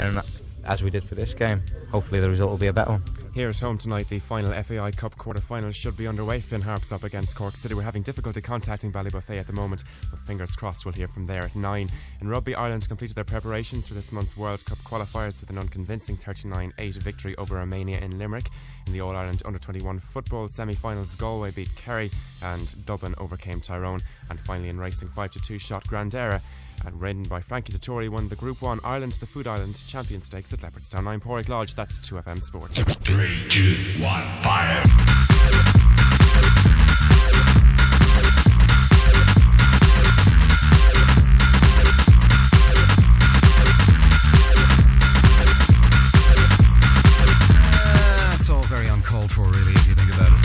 and as we did for this game, hopefully the result will be a better one. Here at home tonight, the final FAI Cup quarter-final should be underway. Finn Harps up against Cork City. We're having difficulty contacting Ballybuffet at the moment, but fingers crossed we'll hear from there at 9. In rugby, Ireland completed their preparations for this month's World Cup qualifiers with an unconvincing 39-8 victory over Romania in Limerick. In the All-Ireland Under-21 football semi-finals, Galway beat Kerry and Dublin overcame Tyrone. And finally in racing, 5-2 shot Grandera, and ridden by Frankie Dettori, won the Group 1 Ireland the Food Island Champion Stakes at Leopardstown. 9 Porrick Lodge, that's 2FM Sport. 3, 2, 1, fire! That's all very uncalled for, really, if you think about it.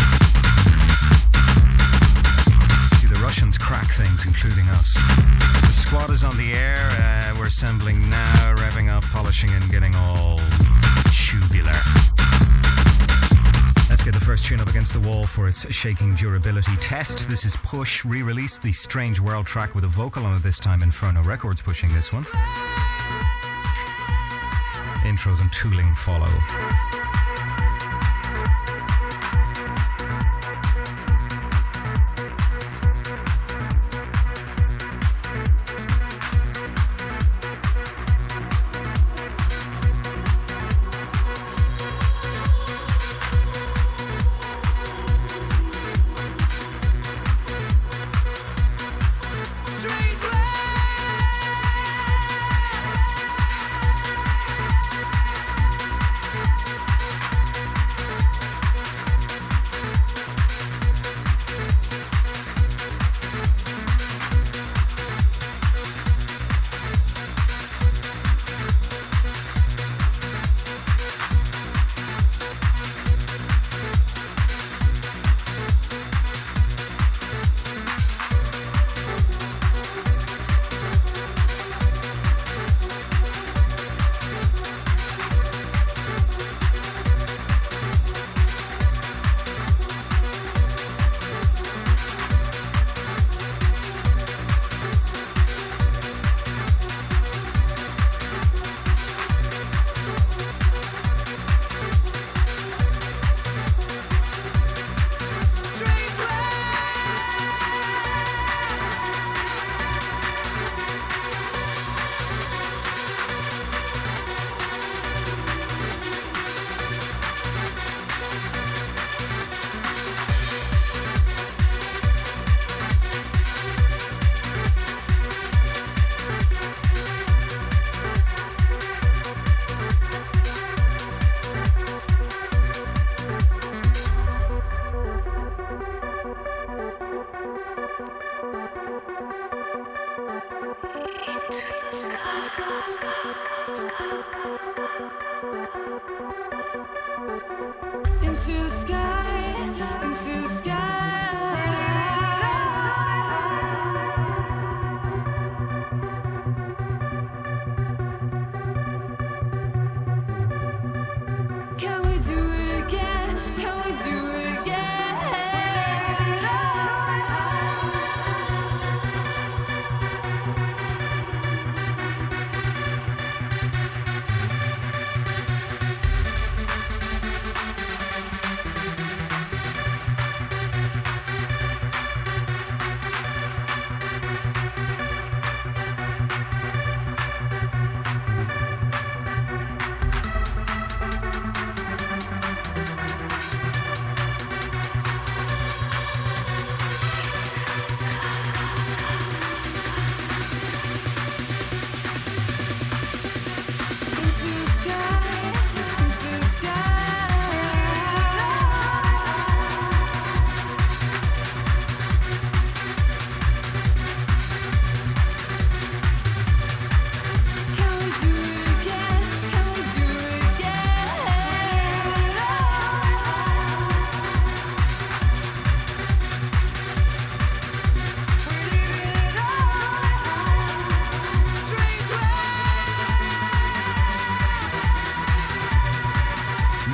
See, the Russians crack things, including us. The squad is on the air. We're assembling now, revving up, polishing and getting all tubular. Let's get the first tune up against the wall for its shaking durability test. This is Push, re-released the Strange World track with a vocal on it, this time Inferno Records pushing this one. Intros and tooling follow. Into the sky, into the sky. Can we do it again? Can we do it again?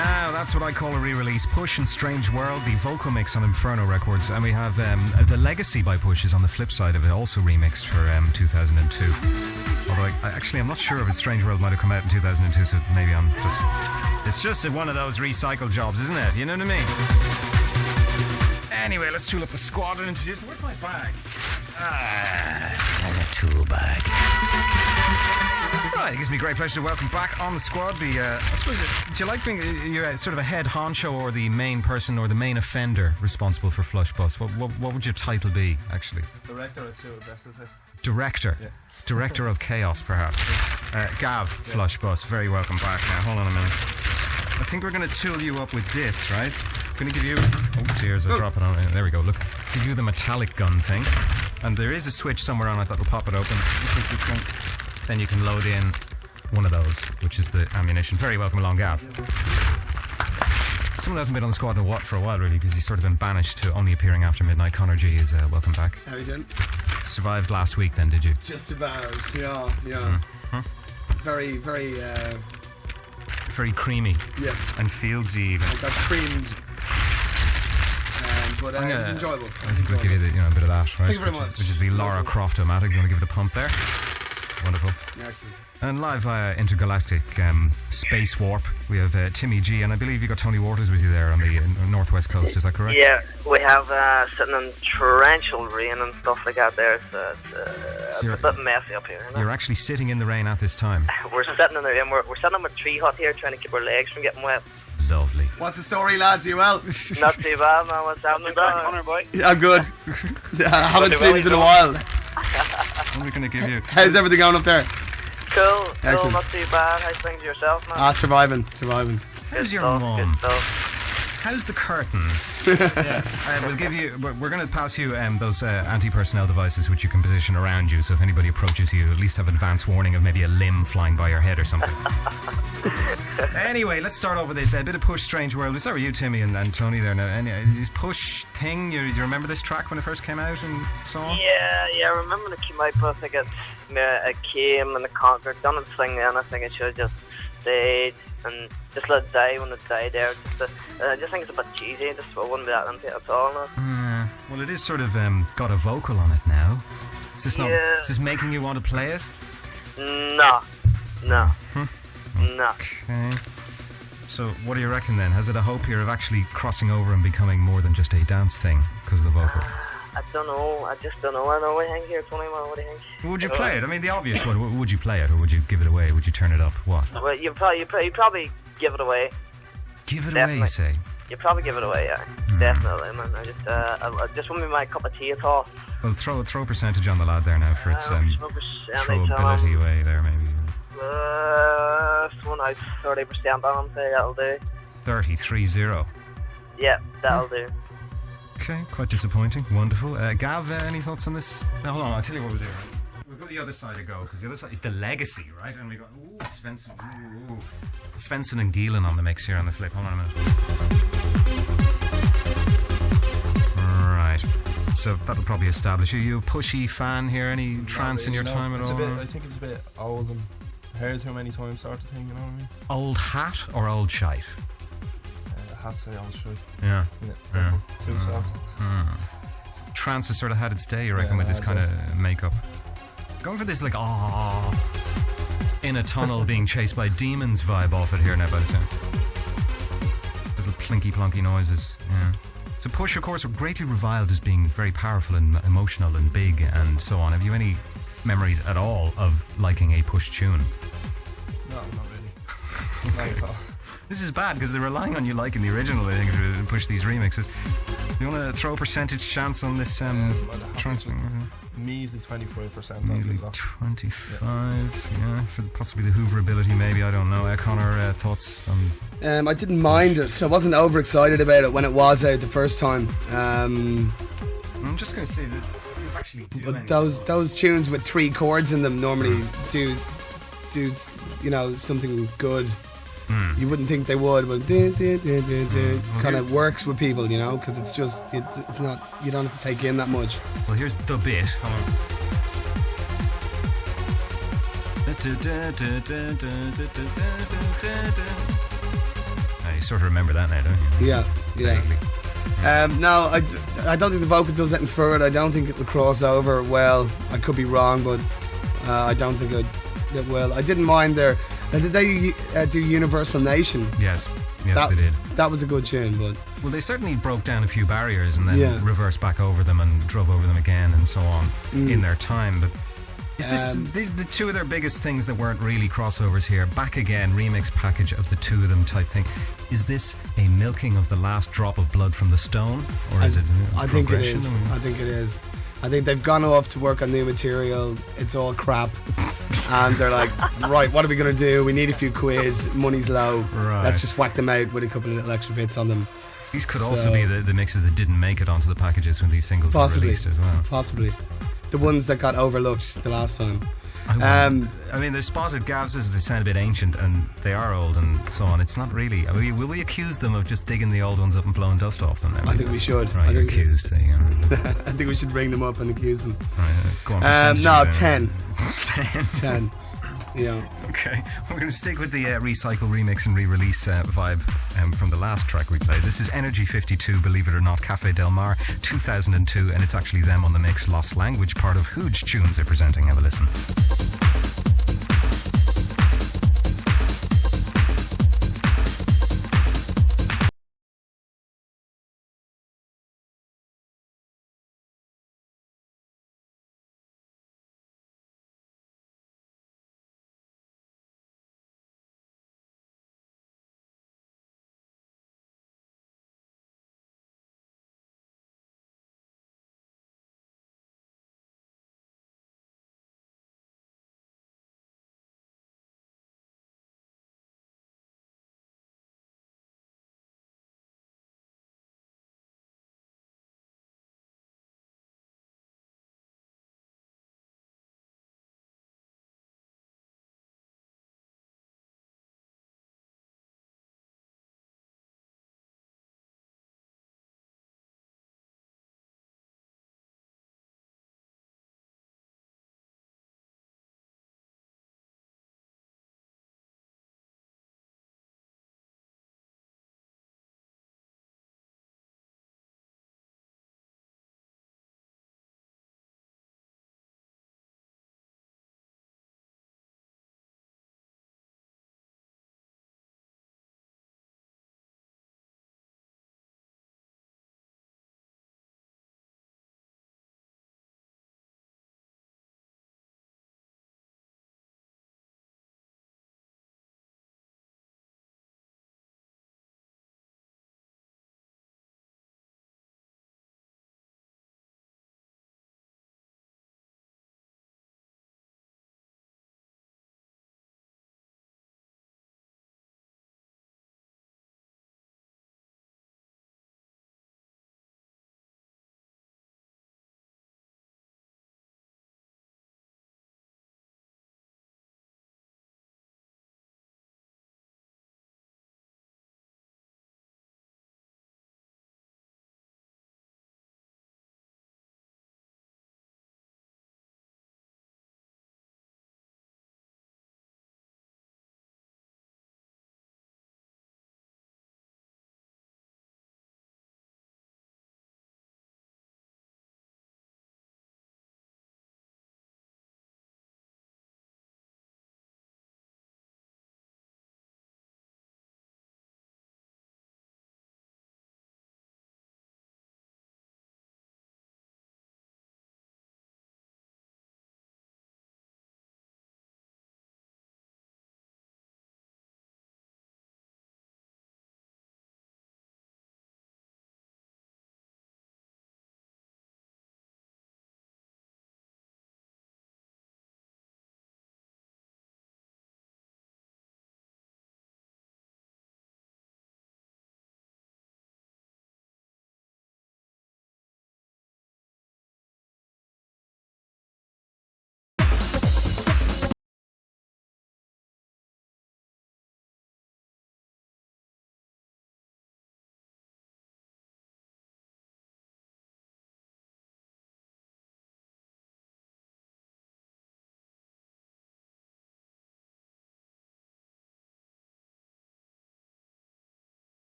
now. That's what I call a re-release. Push and Strange World, the vocal mix on Inferno Records. And we have The Legacy by Push is on the flip side of it, also remixed for 2002. Although I'm not sure if Strange World might have come out in 2002, so maybe I'm just... It's just one of those recycled jobs, isn't it? You know what I mean? Anyway, let's tool up the squad and introduce... Where's my bag? A tool bag. Right, it gives me great pleasure to welcome back on the squad I suppose, do you like being you're sort of a head honcho or the main person or the main offender responsible for Flush Bus? What would your title be, actually? Director, I'd say, best of it. Director? Yeah. Director of Chaos, perhaps. Gav, Flush Bus, very welcome back now. Hold on a minute. I think we're going to tool you up with this, right? Going to give you... Oh, tears, I'll drop it on. There we go, look. Give you the metallic gun thing. And there is a switch somewhere on it that will pop it open. Then you can load in one of those, which is the ammunition. Very welcome along, Gav. Someone who hasn't been on the squad for a while, really, because he's sort of been banished to only appearing after midnight. Conor G is welcome back. How you doing? Survived last week, then, did you? Just about, yeah. Very, very... Very creamy. Yes. And fieldsy, even. I got creamed. But it was enjoyable. I think we'll give you a bit of that, right? Thank you very much. Which is the Lara Croft-O-Matic. You want to give it a pump there? Wonderful. Yeah, excellent. And live via Intergalactic Space Warp, we have Timmy G, and I believe you got Tony Waters with you there on the northwest coast, is that correct? Yeah, we have sitting in torrential rain and stuff like that there, so it's a bit messy up here. You're actually sitting in the rain at this time? We're sitting in the rain, we're sitting in a tree hut here trying to keep our legs from getting wet. Lovely. What's the story, lads? Are you well? Not too bad, man. What's happening, Connor, boy? I'm good. I haven't seen you in a while. What are we going to give you? How's everything going up there? Cool, Excellent. not too bad. How's things yourself, man? Surviving. How's your Good mum? stuff. How's the curtains? We'll give you. We're going to pass you those anti-personnel devices which you can position around you, so if anybody approaches you, at least have advance warning of maybe a limb flying by your head or something. Anyway, let's start off with this. A bit of Push Strange World. We'll start with you, Timmy and Tony there. Now, this Push thing. Do you remember this track when it first came out and so on? Yeah, I remember when it came out, but I think it came and it conquered, done its thing then. I think it should have just stayed and just let it die when it died there. I just think it's a bit cheesy, I wouldn't be that into it at all now. Well, it is sort of got a vocal on it now. Is this is this making you want to play it? No. Okay. So what do you reckon then? Has it a hope here of actually crossing over and becoming more than just a dance thing because of the vocal? I don't know. I just don't know. I know what do you think here, Tony, man? What do you think? Would you play it? I mean, the obvious one. Would you play it or would you give it away? Would you turn it up? What? Well, you probably give it away. Give it Definitely. away, you say? You probably give it away, yeah. Definitely, man. I just wouldn't be my cup of tea at all. Well, throw a percentage on the lad there now for its throwability away there, maybe. One out 30% on him, say that'll do. 30. Yeah, that'll do. Okay, quite disappointing. Wonderful. Gav, any thoughts on this? Now, hold on, I'll tell you what we'll do. Right? We'll go the other side to go, because the other side is the legacy, right? And we got Svensson and Gielen on the mix here on the flip. Hold on a minute. Right. So that'll probably establish you. You a pushy fan here? Any trance in your time at all? I think it's a bit old and heard too many times, sort of thing. You know what I mean? Old hat or old shite? Has to say old shite. Yeah. Too soft. Trance has sort of had its day, you reckon, with this kind of makeup. Going for this, like, in a tunnel being chased by demons vibe off it here now, by the sound. Little plinky plonky noises, yeah. So Push, of course, were greatly reviled as being very powerful and emotional and big and so on. Have you any memories at all of liking a Push tune? No, not really. Not at all. This is bad because they're relying on you liking the original, I think, to push these remixes. You want to throw a percentage chance on this trance thing? Measly 25%. Measly 25, yeah, for possibly the hooverability, maybe, I don't know. Conor, thoughts on... I didn't mind it. I wasn't overexcited about it when it was out the first time. I'm just going to say that you actually do. But those tunes with 3 chords in them normally do something good. You wouldn't think they would, but kind of works with people, because it's just it's not, you don't have to take in that much. Well, here's the bit. You sort of remember that now, don't you? Yeah. Vaguely. No, I don't think the vocal does anything for it. I don't think it'll cross over well. I could be wrong, but I don't think it will. I didn't mind their. Did they do Universal Nation? Yes, they did. That was a good tune, but well, they certainly broke down a few barriers and then reversed back over them and drove over them again and so on in their time. But is these the two of their biggest things that weren't really crossovers here? Back Again, remix package of the two of them type thing. Is this a milking of the last drop of blood from the stone, or is it? I think it is. I think it is. I think they've gone off to work on new material. It's all crap. And they're like, right, what are we going to do? We need a few quid. Money's low. Right. Let's just whack them out with a couple of little extra bits on them. These could also be the mixes that didn't make it onto the packages when these singles were released as well. Possibly. The ones that got overlooked the last time. I mean, they're spotted. Gav says they sound a bit ancient and they are old and so on. It's not really. I mean, will we accuse them of just digging the old ones up and blowing dust off them? I think we should. Right, you're accused. There you go. I think we should bring them up and accuse them. Right, go on. No, 10. 10. Yeah. Okay, we're going to stick with the recycle, remix and re-release vibe from the last track we played. This is Energy 52, believe it or not, Cafe Del Mar 2002, and it's actually them on the mix. Lost Language, part of Hooge Tunes they're presenting. Have a listen.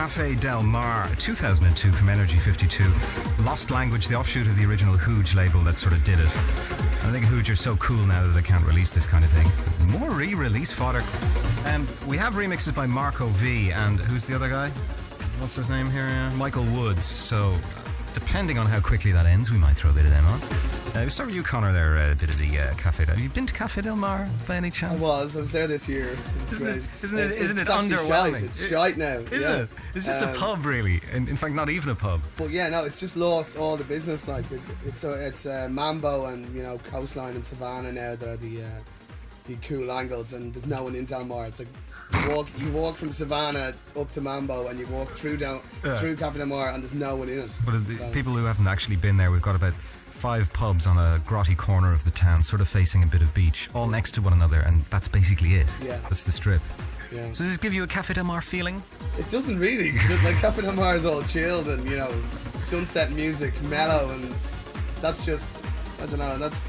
Cafe Del Mar, 2002 from Energy 52. Lost Language, the offshoot of the original Hooge label that sort of did it. I think Hooge are so cool now that they can't release this kind of thing. More re-release fodder. We have remixes by Marco V and who's the other guy? What's his name here? Michael Woods. So depending on how quickly that ends, we might throw a bit of them on. We start with you, Conor, there, a bit of the Cafe Del Mar. Have you been to Cafe Del Mar by any chance? I was there this year. It was great. Isn't it actually underwhelming? Shite. It's shite now. Isn't it? It's just a pub, really. In fact, not even a pub. But yeah, no, it's just lost all the business. Like it's Mambo and Coastline and Savannah now that are the cool angles, and there's no one in Del Mar. It's like you walk from Savannah up to Mambo, and you walk through Cafe Del Mar, and there's no one in it. But people who haven't actually been there, we've got about 5 pubs on a grotty corner of the town, sort of facing a bit of beach, all next to one another, and that's basically it. Yeah. That's the strip. Yeah. So does it give you a Cafe Del Mar feeling? It doesn't really. Like Cafe Del Mar is all chilled and sunset music, mellow, and that's just, I don't know, that's...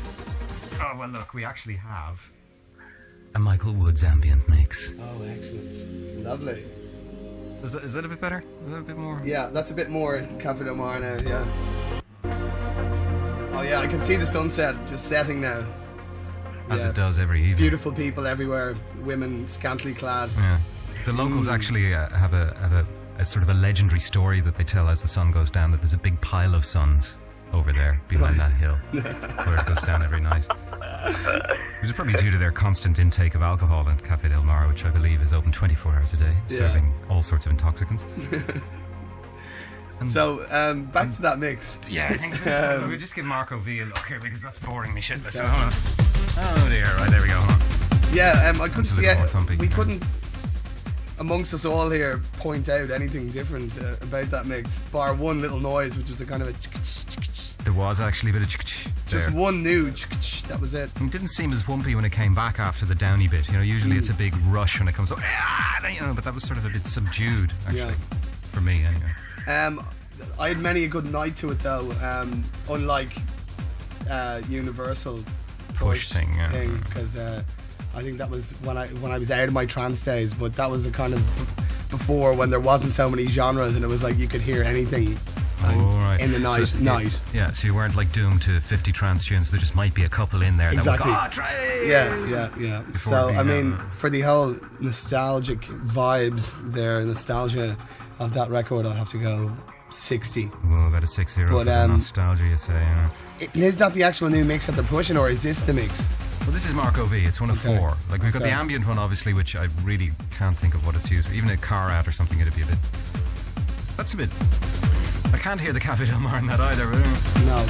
Oh, well look, we actually have a Michael Woods ambient mix. Oh, excellent. Lovely. Is that a bit better? Is that a bit more? Yeah, that's a bit more Cafe Del Mar now, yeah. Oh yeah, I can see the sunset just setting now. As it does every evening. Beautiful people everywhere, women scantily clad. Yeah. The locals actually have a sort of a legendary story that they tell as the sun goes down, that there's a big pile of suns over there behind that hill where it goes down every night. Which is probably due to their constant intake of alcohol in Cafe Del Mar, which I believe is open 24 hours a day, serving all sorts of intoxicants. So, back to that mix. Yeah, I think we'll just give Marco V a look here because that's boring me shitless. So, hold on. Oh dear, right, there we go. Hold on. Yeah, I couldn't see it. We couldn't, amongst us all here, point out anything different about that mix, bar one little noise, which was a kind of a... There was actually a bit of just one new that was it. It didn't seem as wumpy when it came back after the downy bit. Usually it's a big rush when it comes up, but that was sort of a bit subdued, actually, for me anyway. I had many a good night to it though, unlike Universal push thing, because I think that was when I was out of my trance days, but that was a kind of before when there wasn't so many genres and it was like you could hear anything in the night. So you weren't like doomed to 50 trance tunes. There just might be a couple in there exactly. that would go, yeah. So I mean, for the whole nostalgic vibes there, nostalgia of that record, I'll have to go 60. Well, about a 60 for the nostalgia, you say. Is that the actual new mix that they're pushing, or is this the mix? Well, this is Marco V. It's one of 4. Like we've got the ambient one, obviously, which I really can't think of what it's used for. Even a car ad or something, it'd be a bit. That's a bit. I can't hear the Cafe Del Mar in that either. No.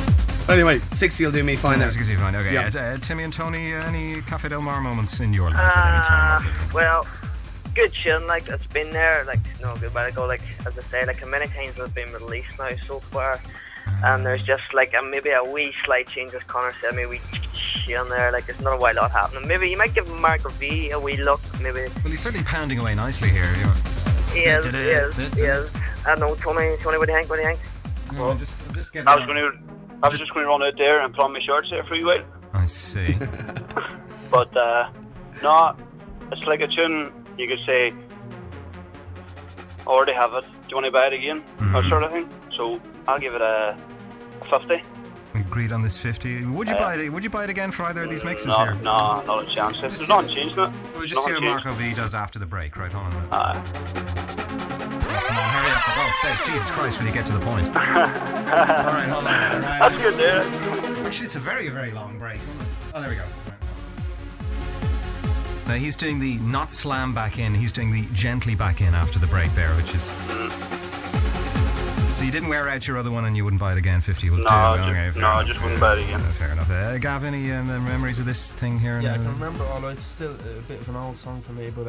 But anyway, 60 will do me fine there. 60 fine. Okay. Yeah. Timmy and Tony, any Cafe Del Mar moments in your life at any time? Well, good chilling, like it's been there, like no good while ago, like as I say, like many times it's been released now so far, and there's just like maybe a wee slight change, as Conor said, maybe on there, like there's not a while lot happening. Maybe you might give Marco V a wee look, maybe. Well, he's certainly pounding away nicely here. He is. I don't know, Tony, what do you think? Well, I'm just getting. I was just going to run out there and put on my shorts there for you, while. I see. But no, it's like a tune. You could say, I already have it. Do you want to buy it again? That sort of thing. So I'll give it a 50. We agreed on this 50. Would you buy it? Would you buy it again for either of these mixes no, here? No, not a chance. There's nothing changed in it. We'll just see what Marco V does after the break. Right on. Come on, hurry up for God's sake. Jesus Christ, will you get to the point? Alright, hold on. Right. That's good, there. Actually, it's a very, very long break. Oh, there we go. Now he's doing the not slam back in, he's doing the gently back in after the break there, which is... So you didn't wear out your other one and you wouldn't buy it again, 50 will do? I just wouldn't buy it again. Fair enough. Gav, any memories of this thing here? Yeah, I can remember, although it's still a bit of an old song for me, but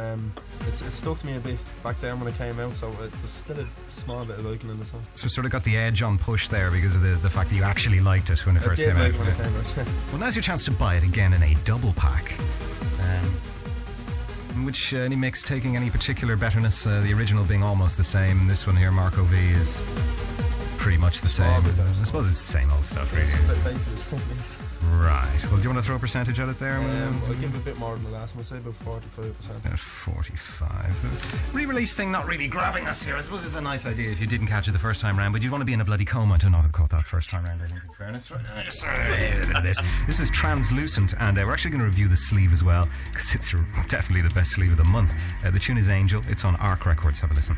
it stuck to me a bit back then when it came out, so there's still a small bit of liking in the song. So sort of got the edge on push there because of the fact that you actually liked it when it first came out. Well, now's your chance to buy it again in a double pack. Which any mix taking any particular betterness, the original being almost the same. This one here, Marco V, is pretty much the same. I suppose it's the same old stuff, really. Right. Right. Well, do you want to throw a percentage at it there? I'll give it a bit more than the last one. I'd say about 45%. At 45. The re-release thing not really grabbing us here. I suppose it's a nice idea if you didn't catch it the first time round, but you'd want to be in a bloody coma to not have caught that first time round, I think, in fairness. This is Translucent, and we're actually going to review the sleeve as well, because it's definitely the best sleeve of the month. The tune is Angel. It's on Arc Records. Have a listen.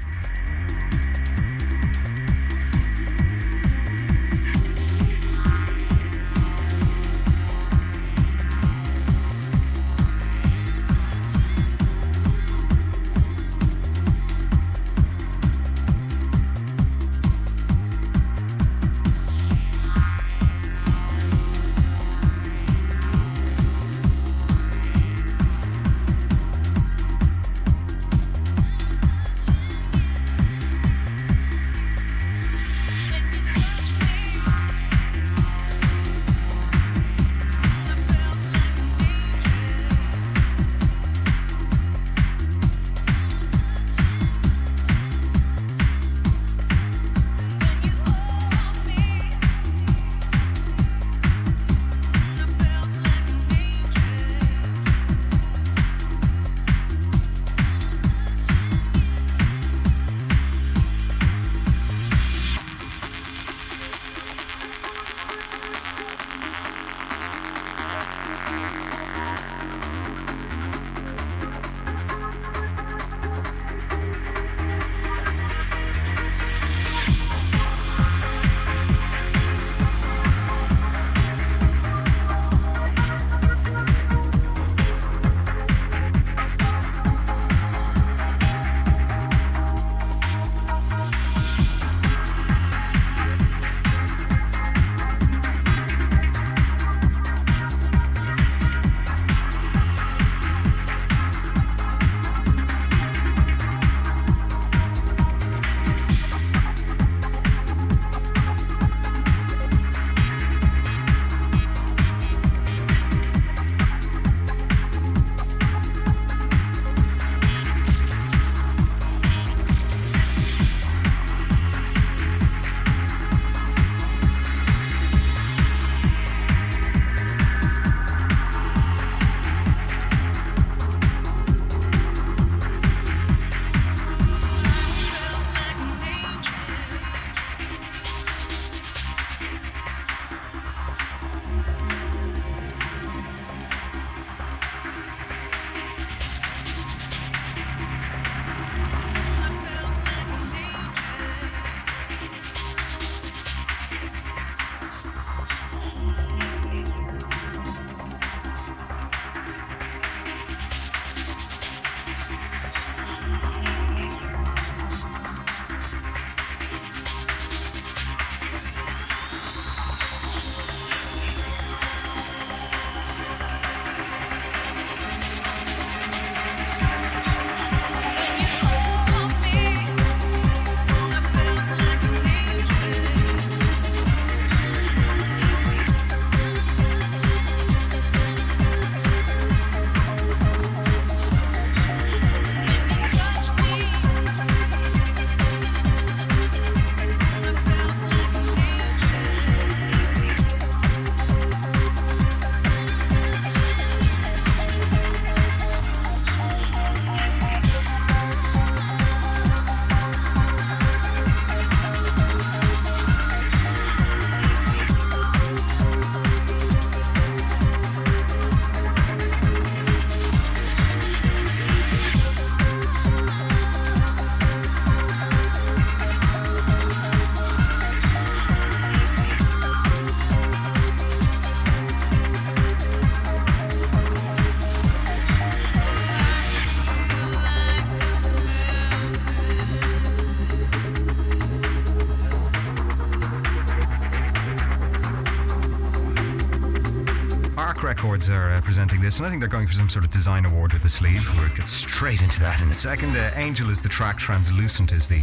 Records are presenting this, and I think they're going for some sort of design award with the sleeve. We'll get straight into that in a second. Angel is the track, Translucent is the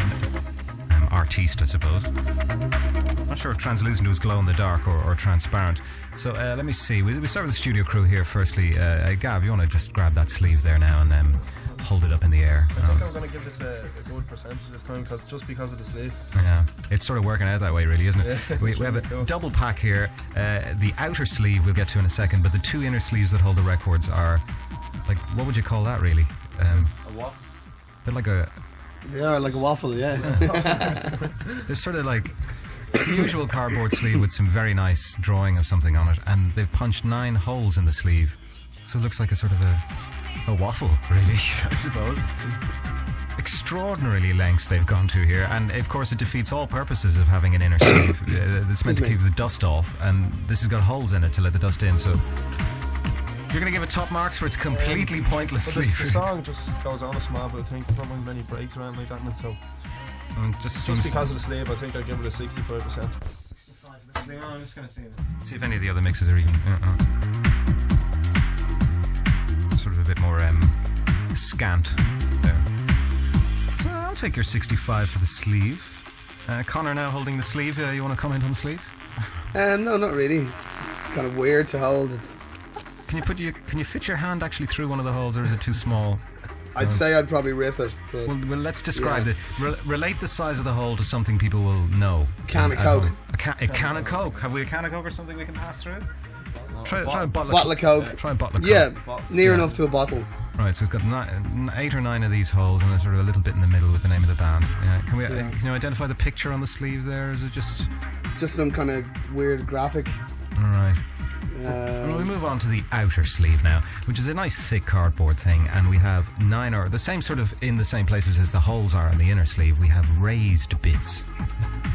artiste, I suppose. Not sure if translucent was glow in the dark or transparent. So let me see. We start with the studio crew here. Firstly, Gav, you want to just grab that sleeve there now and hold it up in the air? I think I'm going to give this a good percentage this time, because of the sleeve. Yeah, it's sort of working out that way, really, isn't it? Yeah, we have a double pack here. The outer sleeve we'll get to in a second, but the two inner sleeves that hold the records are, like, what would you call that, really? A what? They're like They are like a waffle, yeah. They're sort of like the usual cardboard sleeve with some very nice drawing of something on it, and they've punched 9 holes in the sleeve, so it looks like a sort of a waffle, really, I suppose. Extraordinarily lengths they've gone to here, and of course it defeats all purposes of having an inner sleeve. It's meant to keep the dust off, and this has got holes in it to let the dust in, so you're going to give it top marks for its completely pointless sleeve. The song just goes on a small bit, I think. There's not many breaks around like that, and so just because of the sleeve, I think I'd give it a 65%. 65 for the sleeve. I'm just going to see if any of the other mixes are even sort of a bit more scant there. So I'll take your 65 for the sleeve. Conor now holding the sleeve. You want to comment on the sleeve? No, not really. It's just kind of weird to hold. Can you fit your hand actually through one of the holes, or is it too small? I'd say I'd probably rip it. But well, let's describe it. Relate the size of the hole to something people will know. Can of Coke. A can of Coke. Have we a can of Coke or something we can pass through? Try a bottle of Coke. Try a bottle of Coke. Yeah, near enough to a bottle. Right, so it's got 8 or 9 of these holes, and there's sort of a little bit in the middle with the name of the band. Can you identify the picture on the sleeve there? Is it just? It's just some kind of weird graphic. All right. Well, we move on to the outer sleeve now, which is a nice thick cardboard thing, and we have 9, or the same sort of in the same places as the holes are in the inner sleeve. We have raised bits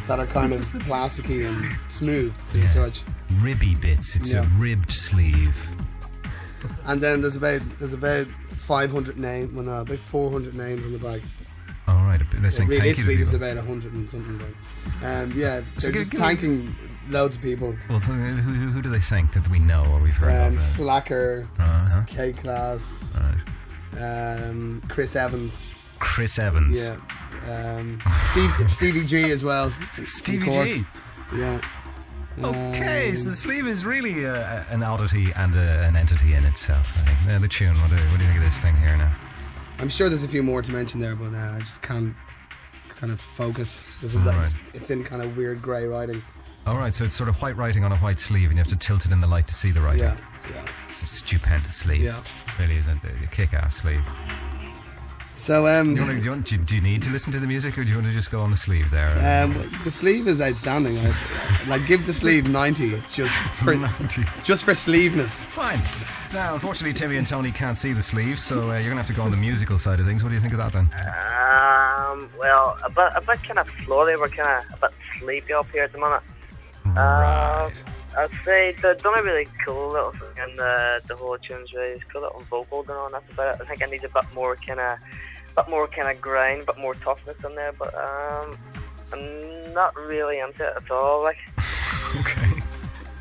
that are kind of plasticky and smooth to the touch. Ribby bits. It's a ribbed sleeve. And then there's about 500 names. Well, no, about 400 names on the bag. All right, they're saying thank you to people. There's about 100 and something. Yeah, they're just thanking loads of people. Well, so who do they thank that we know or we've heard of? Slacker, K-Class, Chris Evans. Chris Evans. Yeah. Stevie G as well. Stevie G. Yeah. Okay, so the sleeve is really an oddity and an entity in itself, I think. The tune, what do you think of this thing here now? I'm sure there's a few more to mention there, but I just can't kind of focus. It's in kind of weird grey writing. Alright, so it's sort of white writing on a white sleeve, and you have to tilt it in the light to see the writing. Yeah. It's a stupendous sleeve. Yeah. Really is a kick-ass sleeve. So, do you need to listen to the music, or do you want to just go on the sleeve there? The sleeve is outstanding. I'd give the sleeve 90 just for 90. Just for sleeveness. Fine. Now, unfortunately, Timmy and Tony can't see the sleeve, so you're gonna have to go on the musical side of things. What do you think of that then? Well, a bit kind of floaty. We're kind of a bit sleepy up here at the moment. Right. I'd say they've done a really cool little thing, and the whole tune's really cool little vocal going on. That's about it. I think I need a bit more kind of grind, but more toughness in there. But I'm not really into it at all. Like, okay.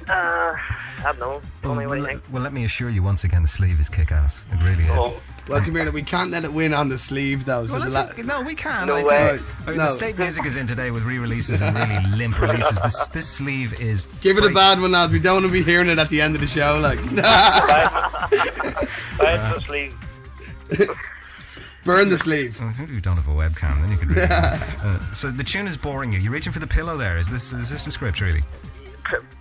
I don't know. Tell me what you think. Well, let me assure you once again, the sleeve is kick-ass. It really is. Oh. Well, come here. We can't let it win on the sleeve, though. So no, we can. No way. The state music is in today with re-releases and really limp releases. This sleeve is. Give it a bad one, lads. We don't want to be hearing it at the end of the show. Like, Right, the sleeve. Burn the sleeve. You don't have a webcam, then you could really. So the tune is boring you. You're reaching for the pillow there. Is this the script really?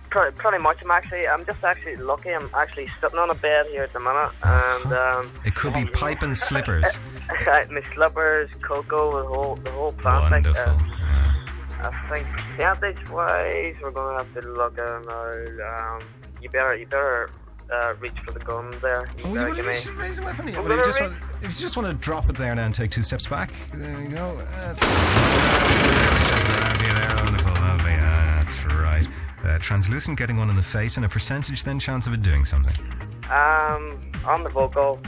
Pretty much. I'm just actually lucky. I'm actually sitting on a bed here at the minute, and it could be pipe and slippers. My slippers, cocoa, the whole plant. Wonderful. I think percentage wise, we're gonna have to look at now. You better reach for the gun there. You raise the weapon. If you just want to drop it there now and take 2 steps back, there you go. That's right. Translucent getting one in the face, and a percentage then chance of it doing something. On the vocal,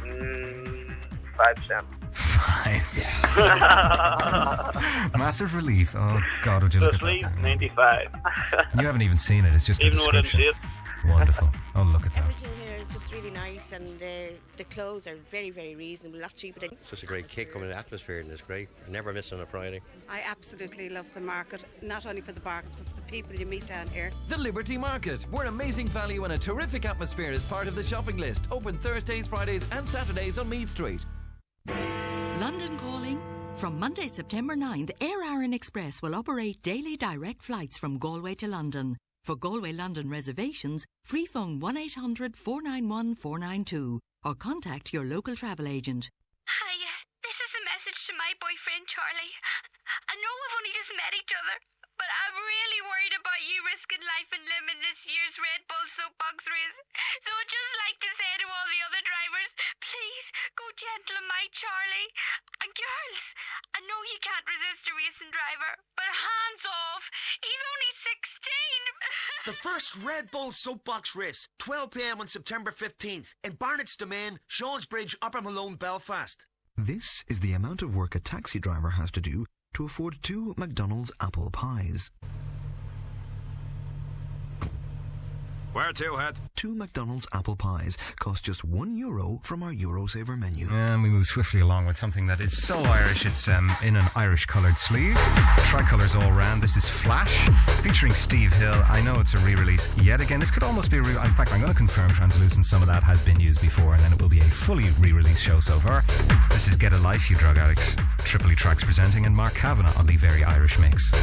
5%. 5. Massive relief. Oh God, would you look at that? Sleeve 95. You haven't even seen it. It's just even a description. Wonderful. Oh, look at that. Everything here is just really nice, and the clothes are very, very reasonable, a lot cheaper than... Such a great kick coming in the atmosphere, and it's great. I never miss on a Friday. I absolutely love the market, not only for the bargains, but for the people you meet down here. The Liberty Market, where amazing value and a terrific atmosphere is part of the shopping list. Open Thursdays, Fridays and Saturdays on Meath Street. London calling. From Monday, September 9th, Air Arran Express will operate daily direct flights from Galway to London. For Galway-London reservations, free phone 1-800-491-492 or contact your local travel agent. Hiya, this is a message to my boyfriend Charlie. I know we've only just met each other, but I'm really worried about you risking life and limb in this year's Red Bull soapbox race. So I'd just like to say to all the other drivers, please go gentle on my Charlie. And girls, I know you can't resist a racing driver, but hands off. He's only 16. The first Red Bull soapbox race, 12 p.m. on September 15th in Barnett's Domain, Shawnsbridge, Upper Malone, Belfast. This is the amount of work a taxi driver has to do to afford 2 McDonald's apple pies. Where to, Head? 2 McDonald's apple pies cost just €1 from our Eurosaver menu. And we move swiftly along with something that is so Irish, it's in an Irish coloured sleeve. Tricolours all round. This is Phlash, featuring Steve Hill. I know it's a re-release yet again. This could almost be in fact, I'm going to confirm Transluzent. Some of that has been used before, and then it will be a fully re-release show so far. This is Get a Life, You Drug Addicts. Tripoli Trax presenting, and Mark Kavanagh on the Very Irish Mix.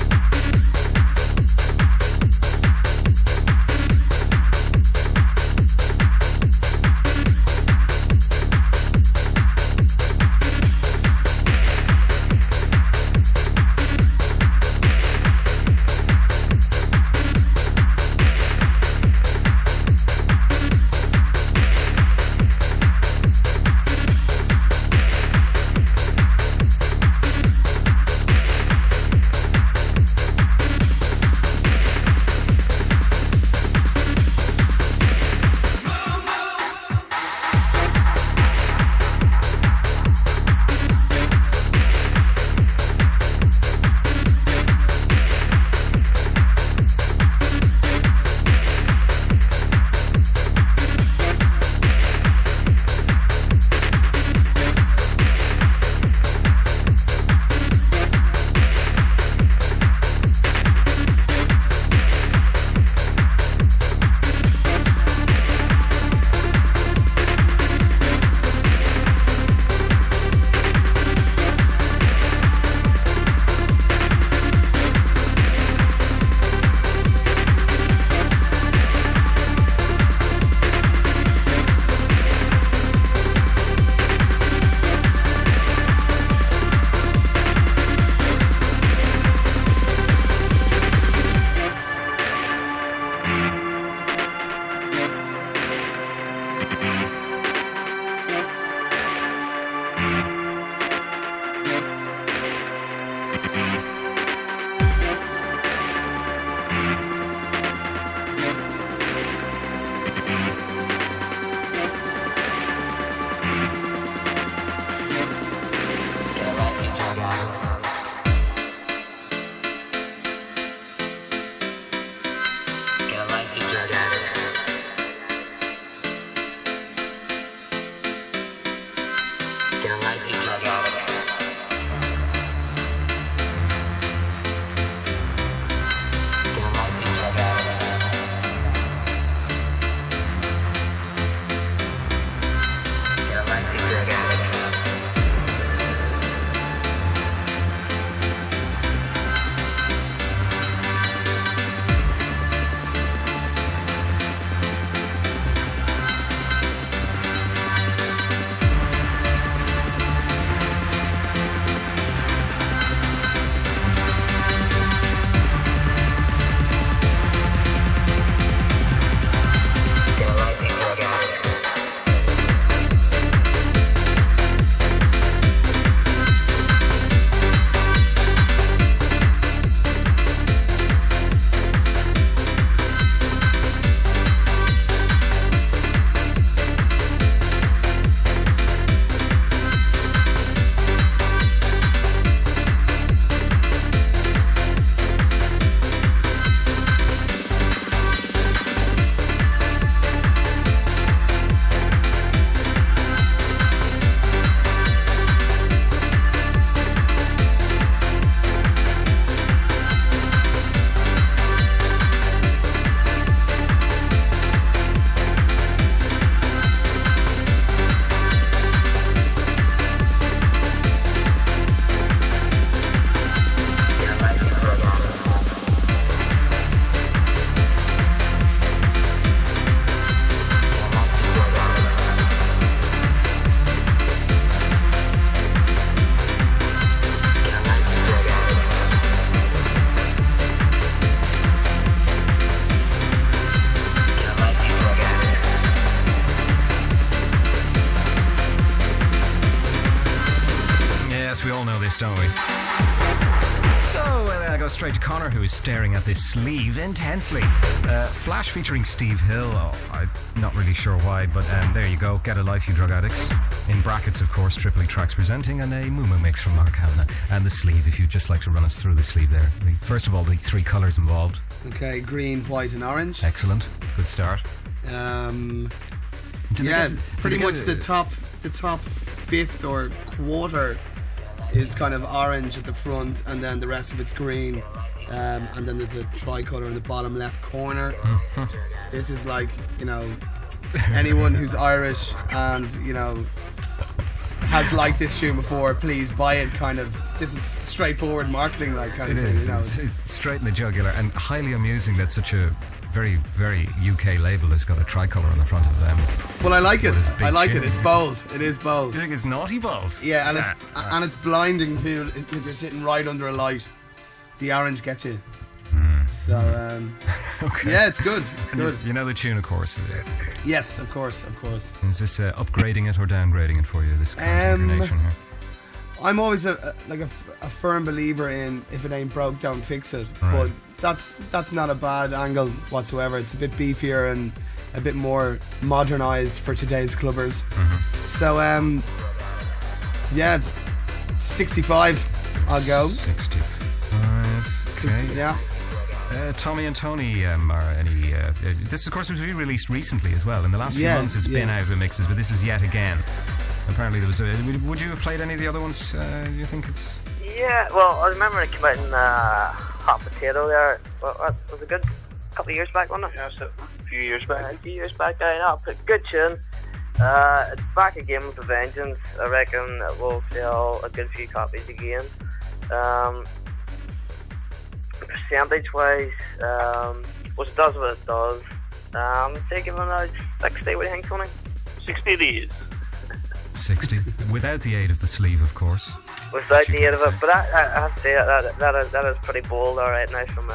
this, don't we? So I go straight to Conor, who is staring at this sleeve intensely. Flash featuring Steve Hill. Oh, I'm not really sure why, but there you go. Get a life, you drug addicts. In brackets, of course, Tripoli Trax presenting, and a Moo Moo mix from Mark Havana. And the sleeve, if you'd just like to run us through the sleeve there. First of all, the 3 colours involved. Okay, green, white and orange. Excellent. Good start. Pretty much the top fifth or quarter is kind of orange at the front, and then the rest of it's green, and then there's a tricolour in the bottom left corner. This is like, you know, anyone who's Irish and, you know, has liked this tune before, please buy it. Kind of, this is straightforward marketing, like kind of thing. You know? It's straight in the jugular, and highly amusing that such a very, very UK label has got a tricolour on the front of them. Well, I like it. I like it. It's bold. It is bold. You think it's naughty bold? Yeah, and it's blinding too. If you're sitting right under a light, the orange gets you. So okay. Yeah, it's good. It's good. You know the tune, of course. Yes, of course. Is this upgrading it or downgrading it for you? This combination here. I'm always a firm believer in if it ain't broke, don't fix it. Right. But that's not a bad angle whatsoever. It's a bit beefier and a bit more modernised for today's clubbers. So 65 I'll go. 65. Okay. Yeah. Tommy and Tony are any this of course was re-released recently as well. In the last few months it's been out with mixes, but this is yet again. Apparently there was would you have played any of the other ones? You think it's... Yeah, well, I remember it came out in Hot Potato there. Well, that was a good couple of years back, wasn't it? Yeah, so a few years back. Good tune. It's back again with a vengeance. I reckon it will sell a good few copies again. Percentage wise, what it does what it does. Taking it out 60, what do you think, Tony? 60 days. 60, without the aid of the sleeve, of course. Without the aid of it, but I have to say that is pretty bold, alright, now from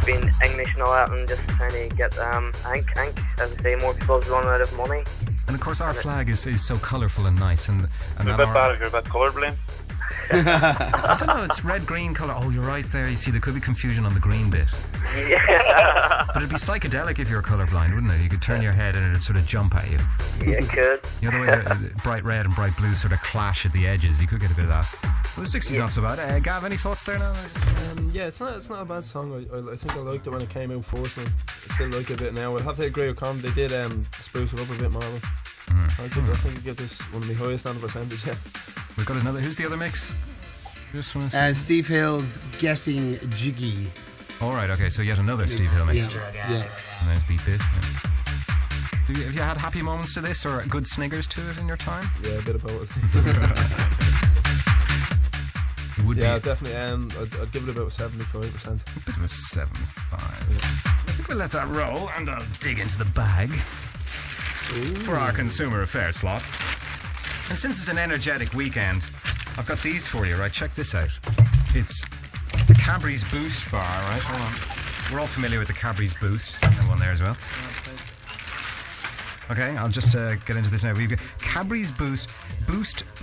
being English and all that, and just trying to get, I think, as I say, more people's running out of money. And of course our flag is so colourful and nice, and a bit bad if you're a bit colourblind. I don't know, it's red-green colour. Oh, you're right there. You see, there could be confusion on the green bit. Yeah. But it'd be psychedelic if you were colourblind, wouldn't it? You could turn your head and it'd sort of jump at you. Yeah, it could. The other way, bright red and bright blue sort of clash at the edges. You could get a bit of that. Well, the 60's not so bad. Gav, any thoughts there now? Yeah, it's not a bad song. I think I liked it when it came out first, and I still like it a bit now. I'd have to agree with Conor. They did spruce it up a bit more. I think I get this one of my highest on the percentage. Yeah. We've got another. Who's the other mix? Steve Hill's Getting Jiggy. Alright, okay, so yet another Steve Hill mix. Yeah. And there's the bit. Yeah. Have you had happy moments to this or good sniggers to it in your time? Yeah, a bit of both. Definitely. I'd give it about 75%. A bit of a 75. I think we'll let that roll and I'll dig into the bag for our consumer affairs slot. And since it's an energetic weekend, I've got these for you, right? Check this out. It's the Cadbury's Boost bar, right? Hold on. We're all familiar with the Cadbury's Boost. And one there as well. Okay, I'll just get into this now. We've got Cadbury's Boost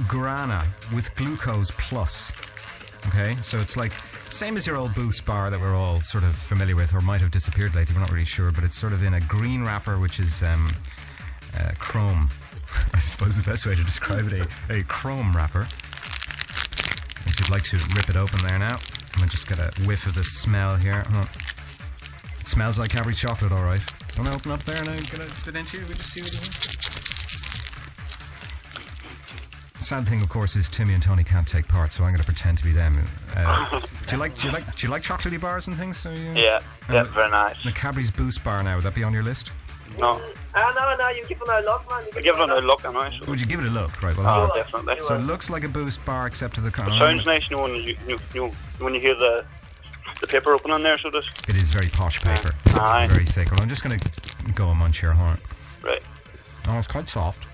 Guarana with Glucose Plus. Okay, so it's like same as your old Boost bar that we're all sort of familiar with, or might have disappeared lately, we're not really sure, but it's sort of in a green wrapper, which is chrome. I suppose the best way to describe it, a chrome wrapper. If you'd like to rip it open there now, I'm going to just get a whiff of the smell here. It smells like Cadbury chocolate, alright. Want to open up there and get a bit into it? We just see what it is. The sad thing, of course, is Timmy and Tony can't take part, so I'm going to pretend to be them. Do you like chocolatey bars and things? Yeah, very nice. The Cadbury's Boost bar now, would that be on your list? No. No, you give it a look, man. Give it a look, anyway. So. Would you give it a look? Right, well, definitely. So it looks like a Boost bar, except to the... It sounds nice, when you hear the paper opening there, so this. It is very posh paper. Aye. Very thick. Well, I'm just going to go a munch here, huh? Right. Oh, it's quite soft.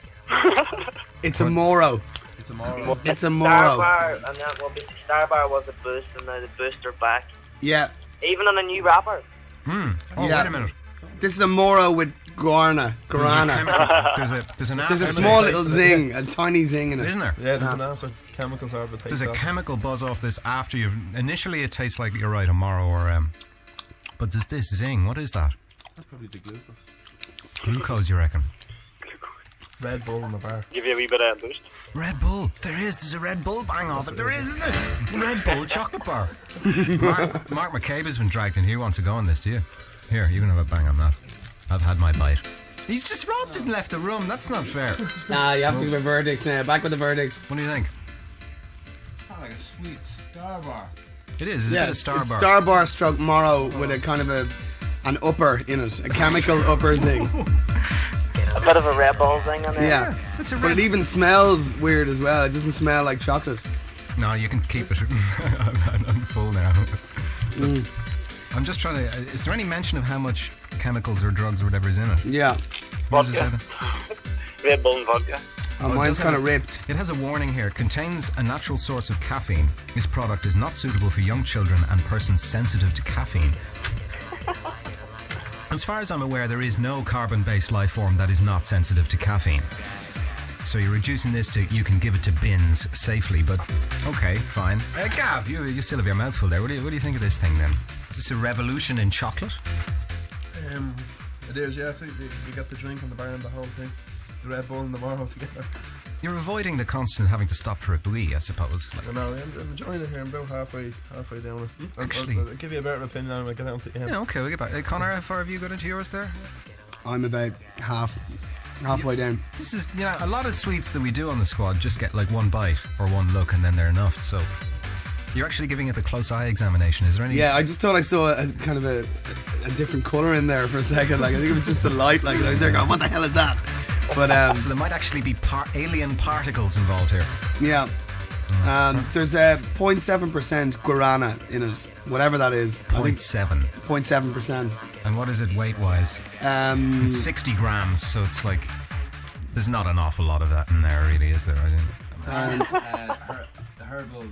It's a Moro. It's a Moro. It's a Moro. Star Bar, and that Star Bar was a Boost, and now the Boost are back. Yeah. Even on a new wrapper. Oh, yeah. Wait a minute. This is a Moro with Guarana. There's a small little zing, a tiny zing in it. Isn't there? Yeah, there's an after chemical sort of a taste. There's a off. chemical buzz off this after you've... Initially it tastes like, you're right, a Morrow or... but there's this zing. What is that? That's probably the glucose. Glucose, you reckon? Red Bull in the bar. Give you a wee bit of a boost. Red Bull. There's a Red Bull bang off it. There is, isn't there? Red Bull chocolate bar. Mark McCabe has been dragged in. He wants to go on this, do you? Here, you can have a bang on that. I've had my bite. He's just robbed it and left the room. That's not fair. Nah, you have to give a verdict now. Back with the verdict. What do you think? Kind of like a sweet Star Bar. It is. It's a bit of Star it's Bar. Star Bar stroke Morrow with a kind of an upper in it. A chemical upper zing. A bit of a Red Bull thing on there. Yeah. But it even smells weird as well. It doesn't smell like chocolate. No, you can keep it. I'm full now. I'm just trying to... is there any mention of how much chemicals or drugs or whatever is in it? Yeah. What does it say there? Red Bull and vodka. Oh, mine's kind of ripped. It has a warning here. Contains a natural source of caffeine. This product is not suitable for young children and persons sensitive to caffeine. As far as I'm aware, there is no carbon-based life form that is not sensitive to caffeine. So you're reducing this to you can give it to bins safely, but okay, fine. Gav, you still have your mouth full there. What do you think of this thing then? Is this a revolution in chocolate? It is, yeah. I think you get the drink and the bar and the whole thing. The Red Bull and the Morrow together. You're avoiding the constant having to stop for a bouillie, I suppose. I know, I'm enjoying it here. I'm about halfway down it. Actually, I'll give you a better opinion when I get down to the end. Yeah, okay, we'll get back. Connor, how far have you got into yours there? I'm about halfway down. This is, a lot of sweets that we do on the squad just get like one bite or one look and then they're enough. So you're actually giving it the close eye examination. Is there any? Yeah, I just thought I saw a kind of a different colour in there for a second. Like I think it was just a light. Like I was there going, what the hell is that? But so there might actually be alien particles involved here. Yeah. There's a 0.7% guarana in it, whatever that is. 0.7. 0.7%. And what is it weight-wise? It's 60 grams, so it's like there's not an awful lot of that in there, really, is there? I think. The herbal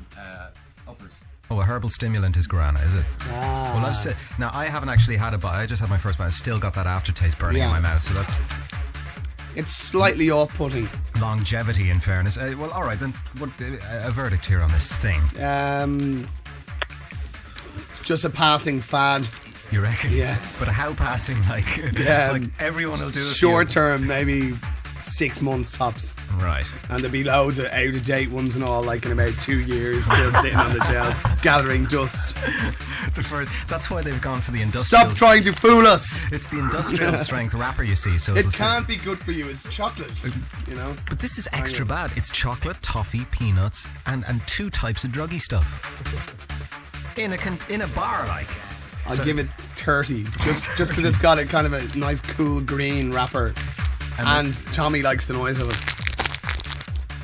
uppers. Oh, a herbal stimulant is guarana, is it? Ah. Well, I've said now I haven't actually had a bite. I just had my first bite. I've still got that aftertaste burning in my mouth, so that's. It's slightly off-putting. Longevity, in fairness. Well, all right, then. What, a verdict here on this thing? Just a passing fad. You reckon? Yeah. But how passing? Like, like everyone will do it. Short term, maybe 6 months tops. Right. And there'll be loads of out-of-date ones and all, like in about 2 years, still sitting on the shelf, gathering dust. That's why they've gone for the industrial. Stop trying to fool us! It's the industrial strength wrapper, you see. So it can't be good for you. It's chocolate, you know. But this is extra bad. It's chocolate, toffee, peanuts, and 2 types of druggy stuff. In a bar, like. I'll give it 30, just because it's got a kind of a nice, cool green wrapper, and Tommy likes the noise of it.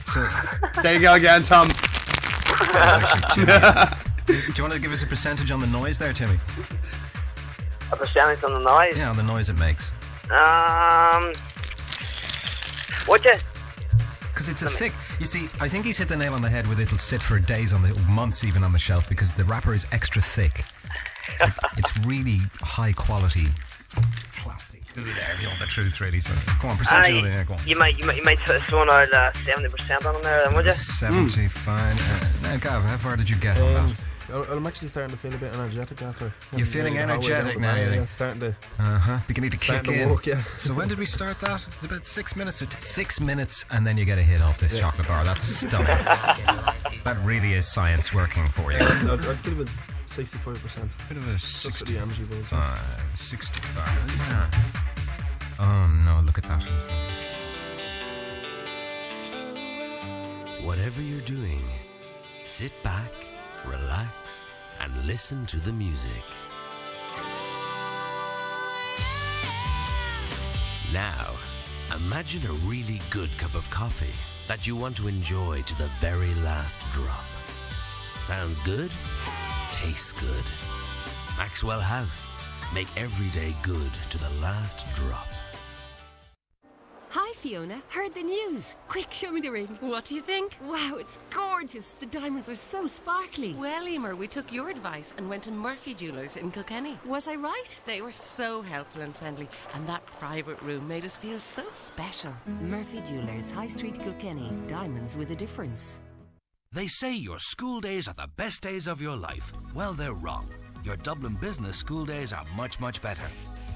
So there you go again, Tom. Do you want to give us a percentage on the noise there, Timmy? A percentage on the noise? Yeah, on the noise it makes. Would you? Because it's a thick. You see, I think he's hit the nail on the head with it'll sit for days months even on the shelf because the wrapper is extra thick. It's really high quality plastic. There, you know the truth, really. So, go on, percentage. Go on. You might throw another 70% on there, then, would you? 70, fine. Now, Gav, how far did you get on that? I'm actually starting to feel a bit energetic after. You're feeling energetic now, you think? Yeah, it's starting to. Beginning to kick in. Work, yeah. So when did we start that? It's about 6 minutes. 6 minutes, and then you get a hit off this chocolate bar. That's stunning. That really is science working for you. I'd give it 65%. Bit of a 60 for the energy balls. 65. Yeah. Oh no! Look at that. Whatever you're doing, sit back, relax, and listen to the music. Now, imagine a really good cup of coffee that you want to enjoy to the very last drop. Sounds good? Tastes good. Maxwell House. Make every day good to the last drop. Hi Fiona. Heard the news. Quick, show me the ring. What do you think? Wow, it's gorgeous. The diamonds are so sparkly. Well, Emer, we took your advice and went to Murphy Jewellers in Kilkenny. Was I right? They were so helpful and friendly, and that private room made us feel so special. Murphy Jewellers, High Street, Kilkenny. Diamonds with a difference. They say your school days are the best days of your life. Well, they're wrong. Your Dublin Business school days are much, much better.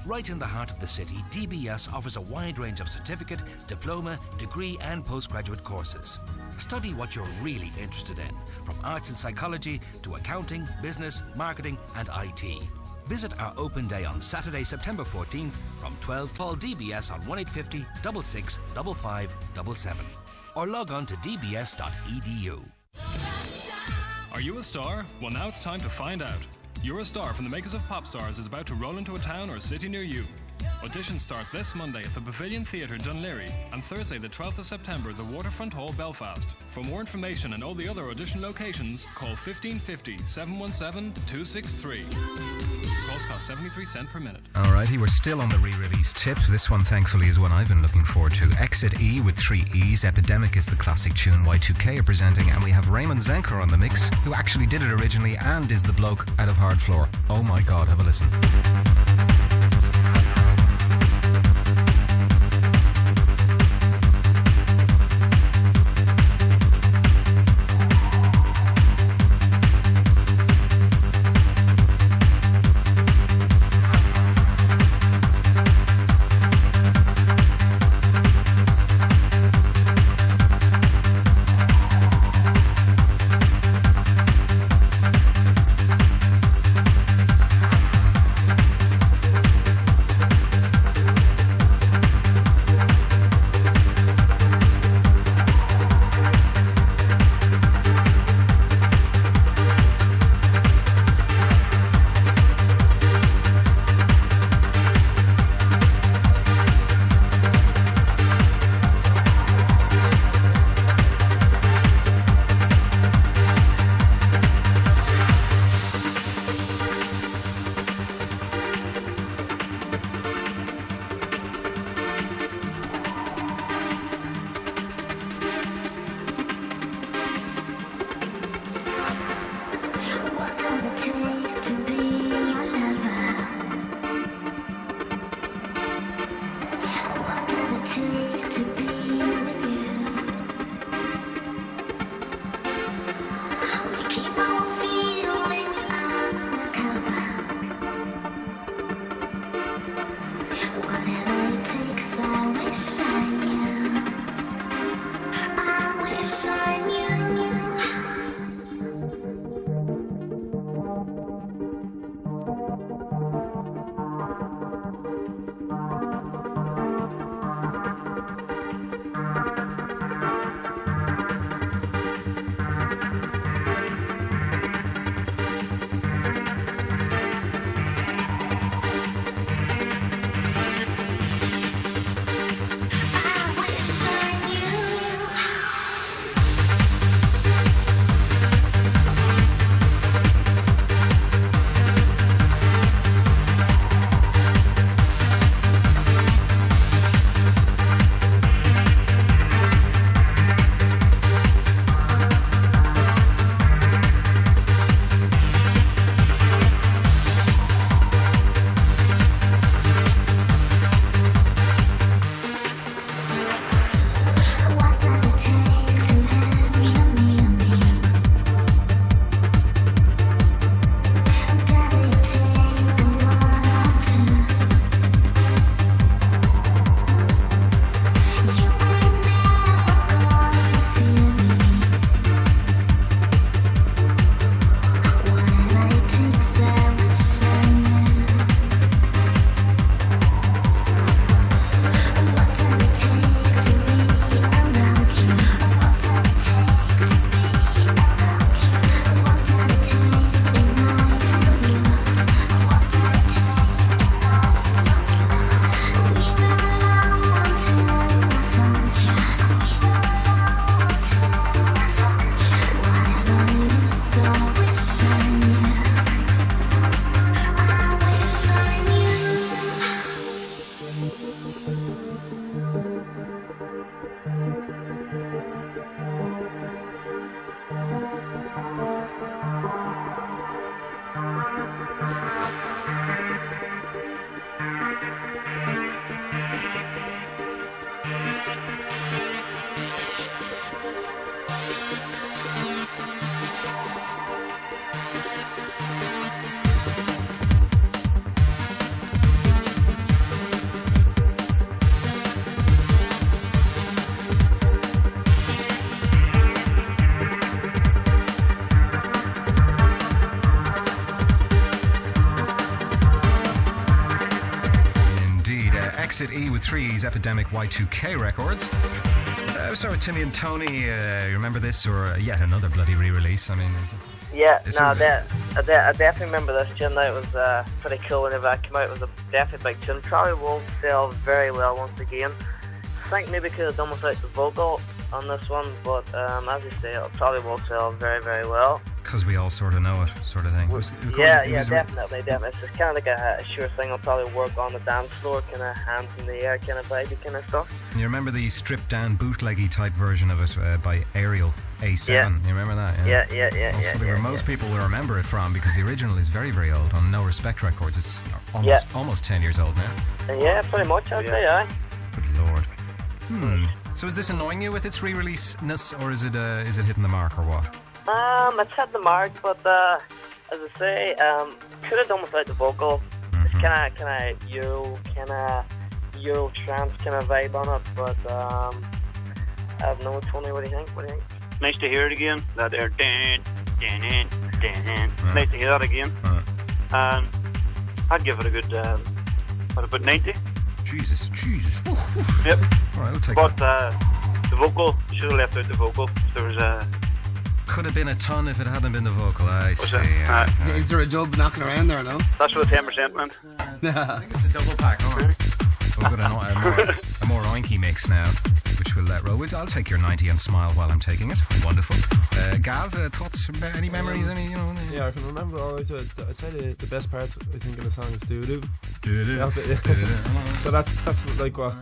Right in the heart of the city, DBS offers a wide range of certificate, diploma, degree and postgraduate courses. Study what you're really interested in, from arts and psychology to accounting, business, marketing and IT. Visit our open day on Saturday, September 14th from 12. Call DBS on 1850 66 55 77 or log on to dbs.edu. Are you a star? Well, now it's time to find out. You're a Star from the makers of Pop Stars is about to roll into a town or city near you. Auditions start this Monday at the Pavilion Theatre, Dunleary, and Thursday the 12th of September at the Waterfront Hall, Belfast. For more information and all the other audition locations, call 1550 717 263. Calls cost 73 cents per minute. Alrighty, we're still on the re-release tip. This one, thankfully, is one I've been looking forward to. Exit E with 3 E's. Epidemic is the classic tune Y2K are presenting, and we have Raymond Zenker on the mix, who actually did it originally and is the bloke out of Hard Floor. Oh my god, have a listen. Exit E with 3's Epidemic Y2K Records. We'll start with Timmy and Tony. You remember this, or yet another bloody re-release? I mean, I definitely remember this tune. It was pretty cool whenever that came out. It was a definitely big tune. Probably won't sell very well once again. I think maybe could have done without the vocal on this one, but as you say, it probably will sell very, very well. Because we all sort of know it, sort of thing. Definitely. It's just kind of like a sure thing. I'll probably work on the dance floor, kind of hands in the air, kind of vibey kind of stuff. You remember the stripped down bootleggy type version of it by Ariel A7? Yeah. You remember that? Yeah. Most people will remember it from, because the original is very, very old on No Respect Records. It's almost 10 years old now. Yeah, pretty much, I'd say, aye. Good lord. So is this annoying you with its re-releaseness, or is it hitting the mark, or what? It's hit the mark, but as I say, could have done without the vocal. It's kind of Euro trance kind of vibe on it, but I don't know. Tony, what do you think? Nice to hear it again. That there, nice to hear that again. And I'd give it a good, about 90. Jesus. Yep. All right, we'll take it. But the vocal, should have left out the vocal. There was a. Could have been a ton if it hadn't been the vocal. I see. Is there a dub knocking around there, no? That's what the 10% meant. I think it's a double pack. All right. We've got a more oinky mix now, which we'll let roll. I'll take your 90 and smile while I'm taking it. Wonderful. Gav, thoughts? Any memories? Yeah, I can remember all right. I'd say the best part, I think, in the song is doo-doo. Doo-doo. So that's like what?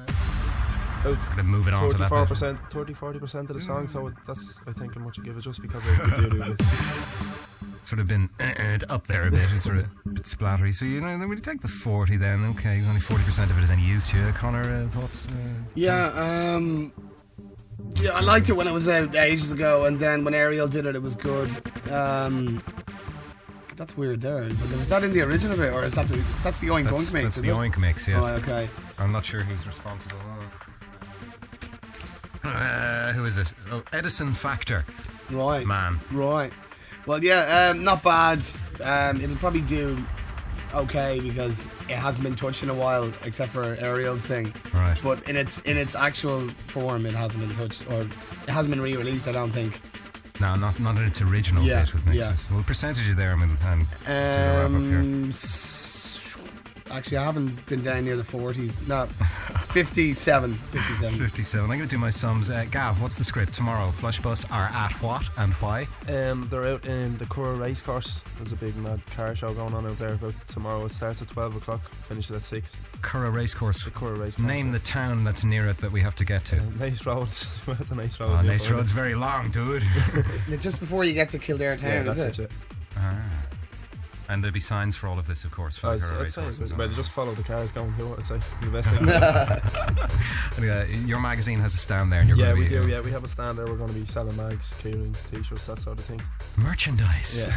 Gonna move it on to that 40% of the song, so that's, I think, how much I give it, just because of the doo-doo. Sort of been up there a bit. It's sort of a bit splattery. So, then we take the 40 then. Okay, only 40% of it is any use to you. Conor, thoughts? I liked it when it was out ages ago, and then when Ariel did it, it was good. That's weird there. But was that in the original bit, or is that's the Oink Oink mix? That's the Oink mix, yes. Oh, okay. I'm not sure who's responsible. Who is it? Oh, Edison Factor. Right. Man. Right. Well, yeah, not bad. It'll probably do okay because it hasn't been touched in a while, except for Ariel's thing. Right. But in its actual form, it hasn't been touched, or it hasn't been re-released, I don't think. No, not in its original bit with mixes. Yeah. Well, percentage you there, actually, I haven't been down near the 40s. No, 57. 57. I'm going to do my sums. Gav, what's the script tomorrow? Flush Bus are at what and why? They're out in the Curra Racecourse. There's a big mad car show going on out there about tomorrow. It starts at 12 o'clock, finishes at 6. Curra Racecourse. The Curra Racecourse. Name the town that's near it that we have to get to. Nice Road. The Nice Road. Oh, Nice Road's very long, dude. It's just before you get to Kildare town, is it? And there'll be signs for all of this, of course. For well, just follow the cars going through it. I'd say the best thing. Your magazine has a stand there, and you're we do. Yeah, we have a stand there. We're going to be selling mags, keyrings, t-shirts, that sort of thing. Merchandise. Yeah.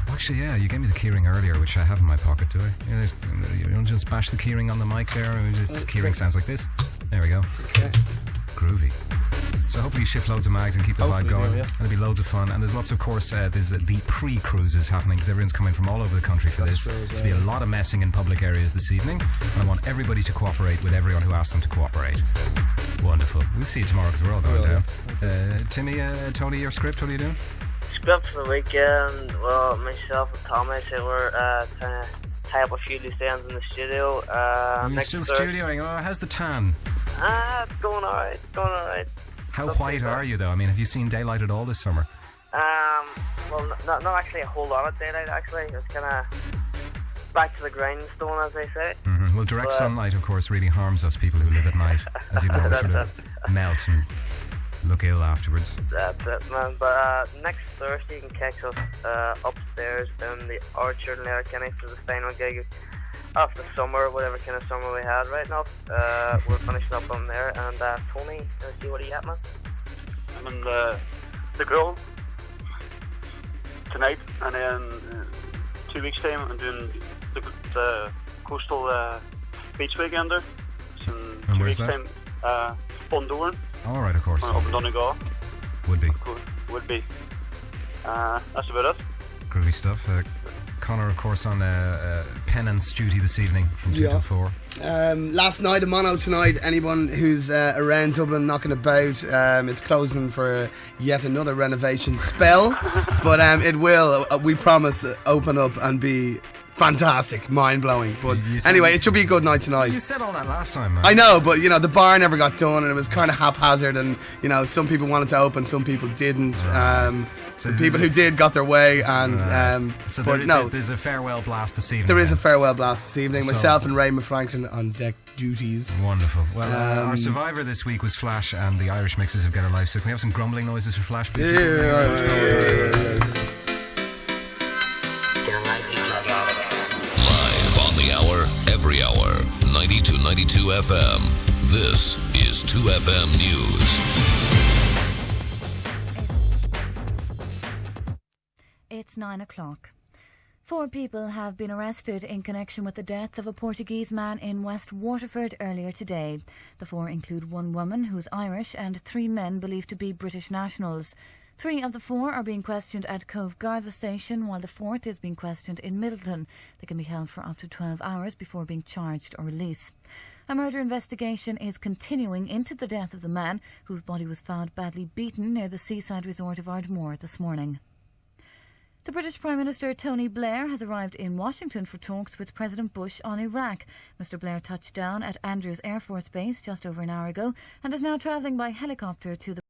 Actually, yeah, you gave me the keyring earlier, which I have in my pocket. Do I? You don't just bash the keyring on the mic there. Keyring sounds like this. There we go. Okay. Groovy. So hopefully you shift loads of mags and keep the vibe going. And there'll be loads of fun. And there's lots, of course, there's the pre-cruises happening, because everyone's coming from all over the country for this. There's be a lot of messing in public areas this evening, and I want everybody to cooperate with everyone who asks them to cooperate. Wonderful. We'll see you tomorrow, because we're all going down. Timmy, Tony, your script, what are you doing? Script for the weekend, well, myself and Tommy, so we're trying to tie up a few loose ends in the studio. You're still studioing. Oh, how's the tan? It's going alright. How white are you, though? I mean, have you seen daylight at all this summer? Well, not actually a whole lot of daylight, actually. It's kind of back to the grindstone, as they say. Mm-hmm. Well, direct sunlight, of course, really harms us people who live at night, as you know, sort of melt and look ill afterwards. That's it, man. But next Thursday, you can catch us upstairs in the Orchard in Letterkenny for the final gig of the summer, whatever kind of summer we had right now. We're finishing up on there. And Tony, see what are you at, man? I'm in the Grove tonight, and then 2 weeks' time I'm doing the coastal beach weekender. So in 2 weeks' time, Bundoran. All right, of course. Up in Donegal. Would be. That's about it. Groovy stuff. Conor, of course, on penance duty this evening from 2 till 4. Last night, a mono tonight. Anyone who's around Dublin knocking about, it's closing for yet another renovation spell. But it will, we promise, open up and be fantastic, mind-blowing. But anyway, it should be a good night tonight. You said all that last time, man. I know, but the bar never got done, and it was kind of haphazard, and some people wanted to open, some people didn't. So the people who did got their way, and so but there's a farewell blast this evening. There is a farewell blast this evening. Myself and Raymond Franklin on deck duties. Wonderful. Well, our survivor this week was Phlash and the Irish mixes of Get Our Life. So can we have some grumbling noises for Phlash, please? Live on the hour, every hour, 90 to 92 FM. This is 2FM News. It's 9 o'clock. 4 people have been arrested in connection with the death of a Portuguese man in West Waterford earlier today. The 4 include 1 woman who's Irish and 3 men believed to be British nationals. 3 of the 4 are being questioned at Cove Garda Station, while the 4th is being questioned in Middleton. They can be held for up to 12 hours before being charged or released. A murder investigation is continuing into the death of the man whose body was found badly beaten near the seaside resort of Ardmore this morning. The British Prime Minister Tony Blair has arrived in Washington for talks with President Bush on Iraq. Mr Blair touched down at Andrews Air Force Base just over an hour ago and is now travelling by helicopter to the